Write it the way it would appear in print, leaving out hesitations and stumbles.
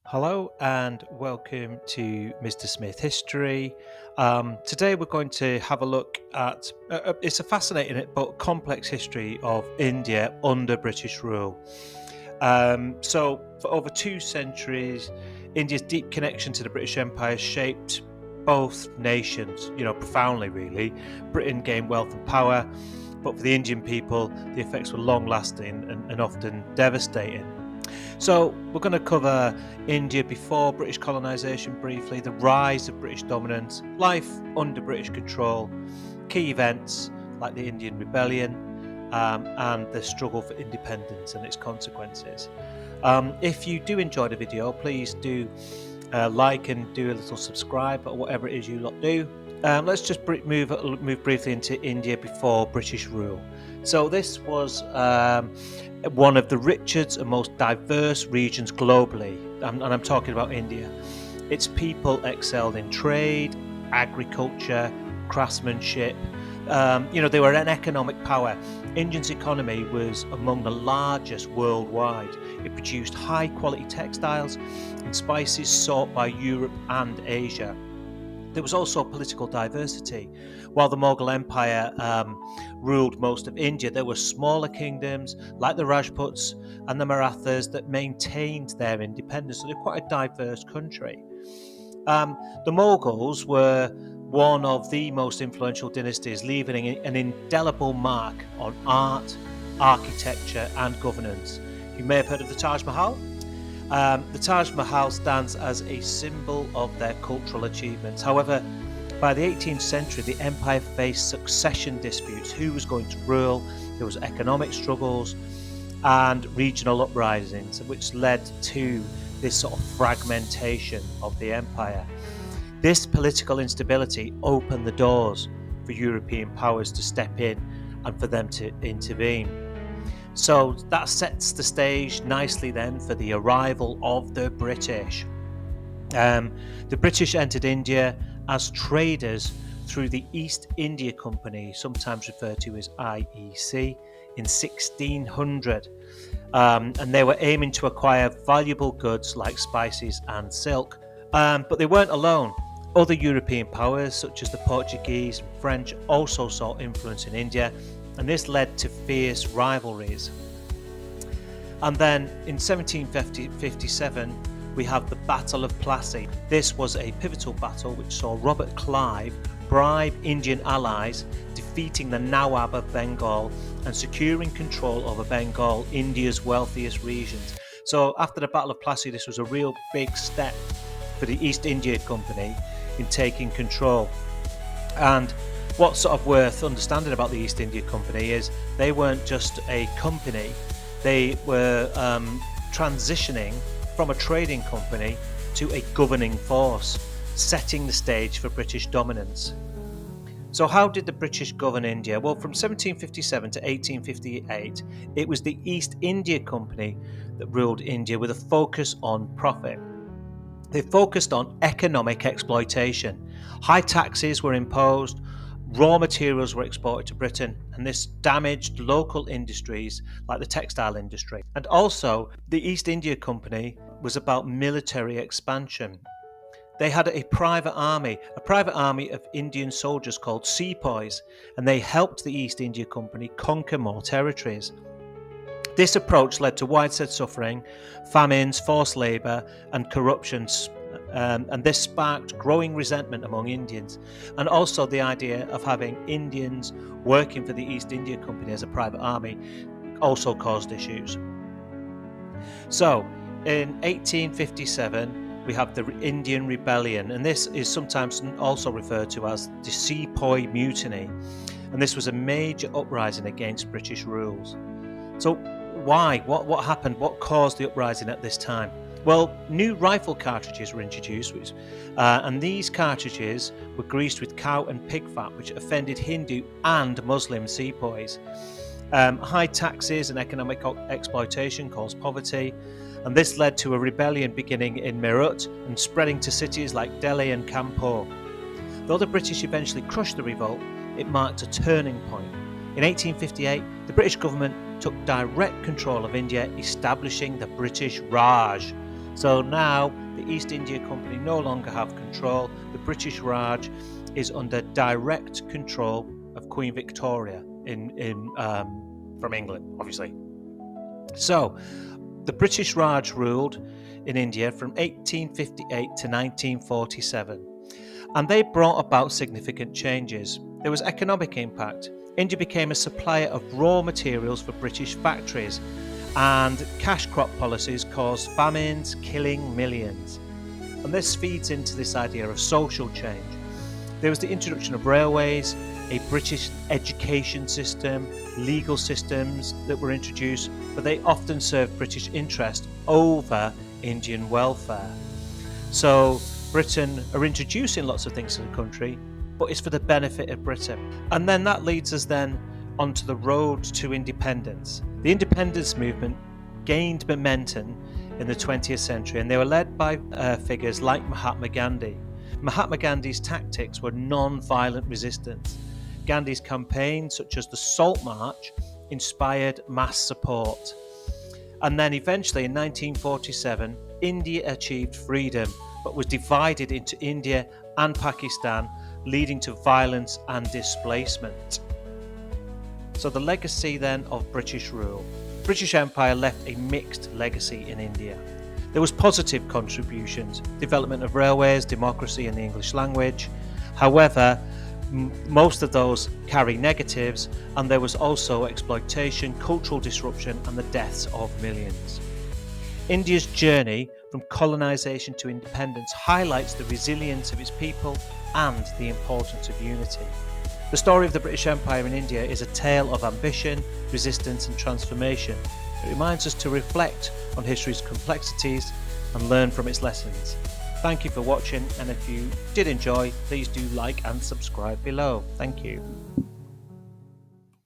Hello and welcome to Mr. Smith History. Today we're going to have a look at it's a fascinating but complex history of India under British rule. So, for over 2 centuries, India's deep connection to the British Empire shaped both nations, profoundly, really. Britain gained wealth and power, but for the Indian people, the effects were long lasting and often devastating. So, we're going to cover India before British colonisation briefly, the rise of British dominance, life under British control, key events like the Indian Rebellion, and the struggle for independence and its consequences. If you do enjoy the video, please do like and do a little subscribe or whatever it is you lot do. Let's just move briefly into India before British rule. So this was one of the richest and most diverse regions globally, and I'm talking about India. Its people excelled in trade, agriculture, craftsmanship. They were an economic power. India's economy was among the largest worldwide. It produced high quality textiles and spices sought by Europe and Asia. There was also political diversity. While the Mughal Empire ruled most of India, there were smaller kingdoms like the Rajputs and the Marathas that maintained their independence. So they're quite a diverse country. The Mughals were one of the most influential dynasties, leaving an indelible mark on art, architecture, and governance. You may have heard of the Taj Mahal. The Taj Mahal stands as a symbol of their cultural achievements. However, by the 18th century, the empire faced succession disputes. Who was going to rule? There was economic struggles and regional uprisings, which led to this sort of fragmentation of the empire. This political instability opened the doors for European powers to step in and for them to intervene. So that sets the stage nicely then for the arrival of the British. The British entered India as traders through the East India Company, sometimes referred to as IEC, in 1600. And they were aiming to acquire valuable goods like spices and silk. But they weren't alone. Other European powers, such as the Portuguese and French, also saw influence in India, and this led to fierce rivalries. And then in 1757, we have the Battle of Plassey. This was a pivotal battle which saw Robert Clive bribe Indian allies, defeating the Nawab of Bengal and securing control over Bengal, India's wealthiest regions. So after the Battle of Plassey, this was a real big step for the East India Company in taking control. And what's sort of worth understanding about the East India Company is they weren't just a company, they were transitioning from a trading company to a governing force, setting the stage for British dominance. So how did the British govern India? Well, from 1757 to 1858, it was the East India Company that ruled India with a focus on profit. They focused on economic exploitation. High taxes were imposed, raw materials were exported to Britain, and this damaged local industries like the textile industry. And also, the East India Company was about military expansion. They had a private army of Indian soldiers called sepoys, and they helped the East India Company conquer more territories. This approach led to widespread suffering, famines, forced labour, and corruption, and this sparked growing resentment among Indians. And also the idea of having Indians working for the East India Company as a private army also caused issues. So, in 1857, we have the Indian Rebellion, and this is sometimes also referred to as the Sepoy Mutiny. And this was a major uprising against British rules. So why? What happened? What caused the uprising at this time? Well, new rifle cartridges were introduced, and these cartridges were greased with cow and pig fat, which offended Hindu and Muslim sepoys. High taxes and economic exploitation caused poverty, and this led to a rebellion beginning in Meerut and spreading to cities like Delhi and Kanpur. Though the British eventually crushed the revolt, it marked a turning point. In 1858, the British government took direct control of India, establishing the British Raj. So now the East India Company no longer have control. The British Raj is under direct control of Queen Victoria from England, obviously. So the British Raj ruled in India from 1858 to 1947, and they brought about significant changes. There was economic impact. India became a supplier of raw materials for British factories, and cash crop policies caused famines, killing millions. And this feeds into this idea of social change. There was the introduction of railways, a British education system, legal systems that were introduced, but they often served British interest over Indian welfare. So Britain are introducing lots of things to the country, but it's for the benefit of Britain. And then that leads us then onto the road to independence. The independence movement gained momentum in the 20th century, and they were led by figures like Mahatma Gandhi. Mahatma Gandhi's tactics were non-violent resistance. Gandhi's campaigns, such as the Salt March, inspired mass support. And then eventually in 1947, India achieved freedom, but was divided into India and Pakistan, leading to violence and displacement. So the legacy then of British rule. The British Empire left a mixed legacy in India. There was positive contributions, development of railways, democracy and the English language. However, most of those carry negatives, and there was also exploitation, cultural disruption and the deaths of millions. India's journey from colonization to independence highlights the resilience of its people and the importance of unity. The story of the British Empire in India is a tale of ambition, resistance and transformation. It reminds us to reflect on history's complexities and learn from its lessons. Thank you for watching, and if you did enjoy, please do like and subscribe below. Thank you.